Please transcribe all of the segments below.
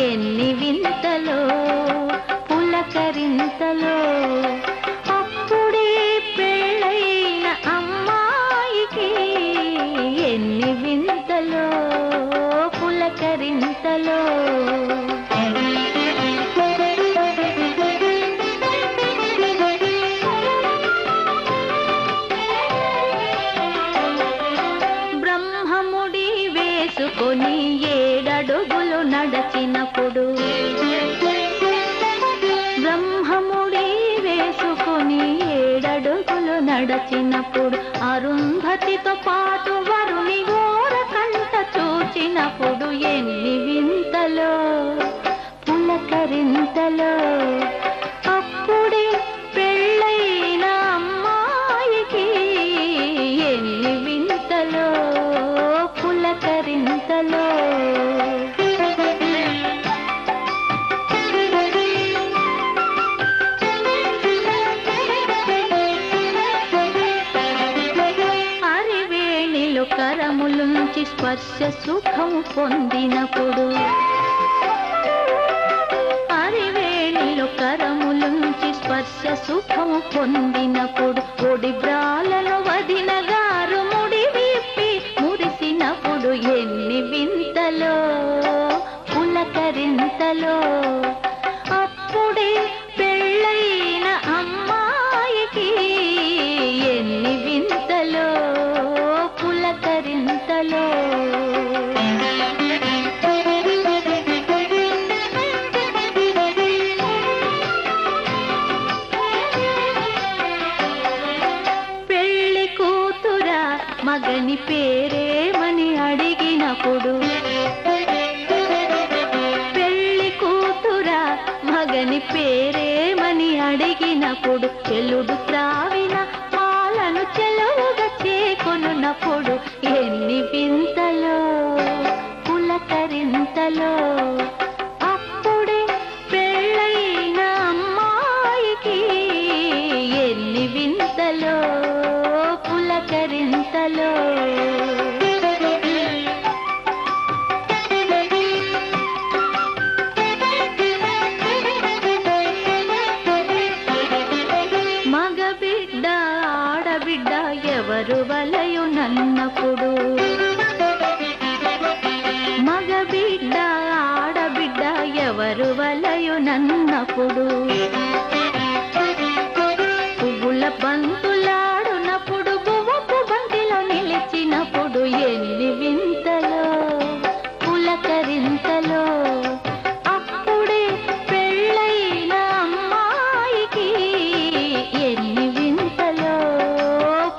ఎన్ని వింతలో పులకరింతలో అప్పుడే పెళ్ళైన అమ్మాయికి ఎన్ని వింతలో పులకరింతలో బ్రహ్మముడి వేసుకొని 7 అడుగులు నడచినప్పుడు బ్రహ్మముడి వేసుకొని 7 అడుగులు నడచినప్పుడు అరుంధతితో పాటు వరుని ఓర కంట చూచినప్పుడు ఎన్ని వింతలో పులకరింతలో అప్పుడే పెళ్ళైన అమ్మాయికి ఎన్ని వింతలో పులకరింతలో అరివేణిలో కరములుంచి స్పర్శ సుఖం పొందినప్పుడు అరివేణిలో కరములుంచి స్పర్శ సుఖం పొందినప్పుడు ఒడి బ్రాలను వదిన గారు ముడి విప్పి మురిసినప్పుడు ఎన్ని వింతలో పులకరింతలో అప్పుడే పెళ్ళైన అమ్మాయికి ఎన్ని వింతలో పులకరింతలో పెళ్లి కూతురా మగని పేరేమని అడిగినప్పుడు పెళ్లి కూతురా మగని పేరేమని అడిగినప్పుడు చెలుడు త్రావిన పాలను చెలవుగా చేకొనున్నప్పుడు ఎన్ని వింతలో పులకరింతలో అప్పుడే పెళ్ళైన అమ్మాయికి ఎన్ని వింతలో పులకరింతలో మగబిడ్డ ఆడబిడ్డ ఎవరు వలయు నన్నప్పుడు మగబిడ్డ ఆడబిడ్డ ఎవరు వలయు నన్నప్పుడు పువ్వుల బంతులాడునప్పుడు పువ్వు బంతిలో నిలిచినప్పుడు ఎన్ని వింతలో పులకరింతలో అప్పుడే పెళ్ళైన అమ్మాయికి ఎన్ని వింతలో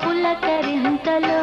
పులకరింతలో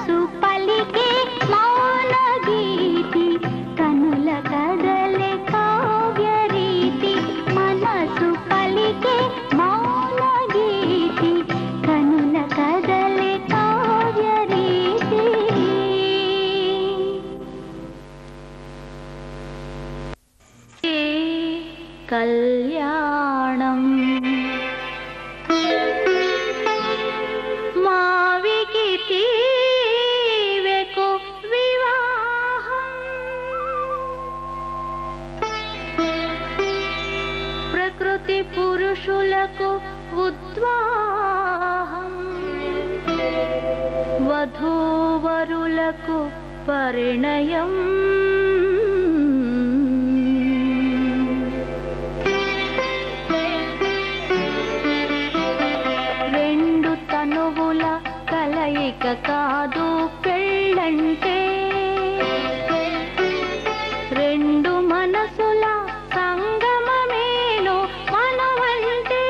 మనసు పలికే మౌన గీతి కనుల కదలే కావ్య రీతి మనసు పలికే మౌన గీతి కనుల కదలే కావ్య రీతి కళ్యాణం మావికి తీవెకు వివాహం ప్రకృతి పురుషులకు ఉద్వాహం వధూవరులకు పరిణయం తనువుల కలయిక కాదు పెళ్ళంటే రెండు మనసుల సంగమమేను మనవంటే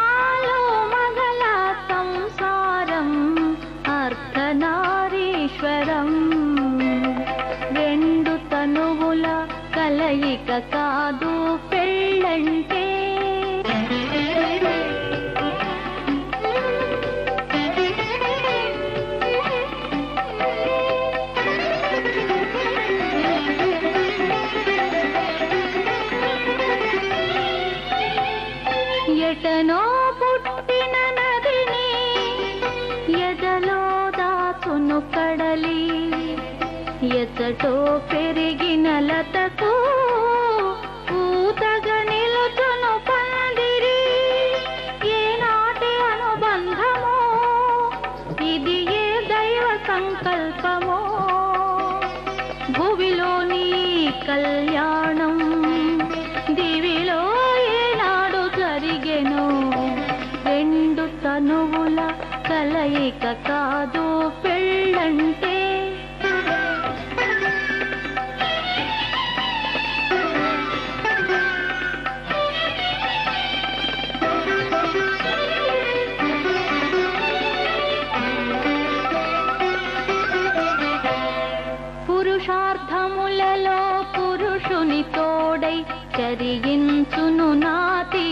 ఆలో మగల సంసారం అర్ధనారీశ్వరం రెండు తనువుల కలయిక కాదు పెళ్ళంటే ఎటనో పుట్టిన నదిని ఎదలో దాచును కడలి ఎచ్చటో పెరిగిన లతకు ఊతగా నిలుచును పందిరి ఏనాటి అనుబంధమో ఇది ఏ దైవ సంకల్పమో భువిలోని కళ్యాణం దివిలో రెండు తనువుల కలయిక కాదు పెళ్ళంటే పురుషార్థములలో పురుషుని తోడై చరించును నాతి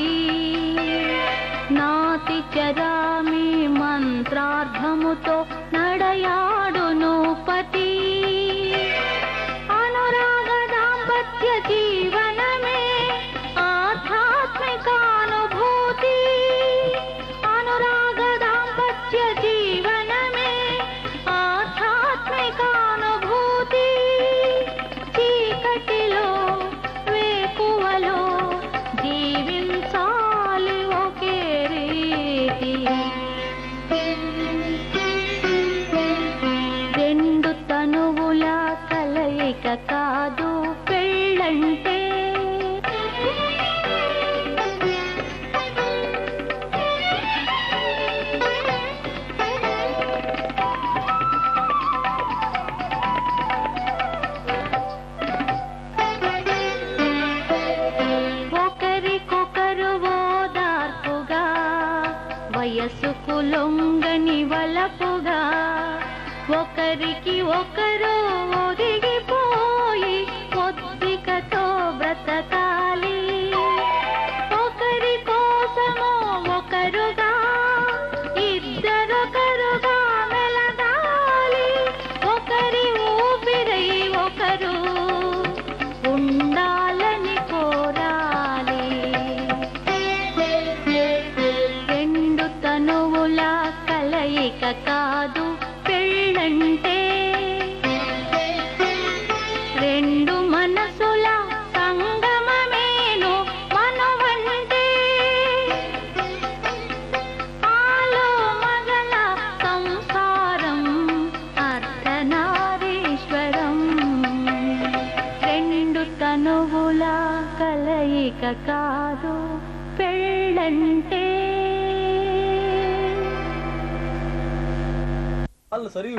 నాతి చరామి మంత్రార్థముతో నడయాడును పతి అనురాగ దాంపత్య జీవనమే ఆధ్యాత్మికానుభూతి అనురాగ దాంపత్య జీవనమే ఆధ్యాత్మికానుభూతి చీకటిలో వేకువలో జీవించాలి ఒకే రీతి రెండు తనువుల కలయిక కాదు పెళ్ళంటే ఒకరికొకరు ఓదార్పుగా వయసుకు లొంగని వలపుగా ఒకరికి ఒకరు ఒదిగిపోయి ఒద్దికతో బ్రతకాలి ఒకరి కోసము ఒకరుగా ఇద్దరొకరుగా మెలగాలి ఒకరి ఊపిరై ఒకరు ఉండాలని కోరాలి రెండు తనువుల కలయిక కాదు పెళ్ళంటే రెండు మనసుల సంగమమేను మనవంటే ఆలో మగల సంసారం అర్ధనారీశ్వరం రెండు తనువుల కలయిక కాదు పెళ్ళంటే సరే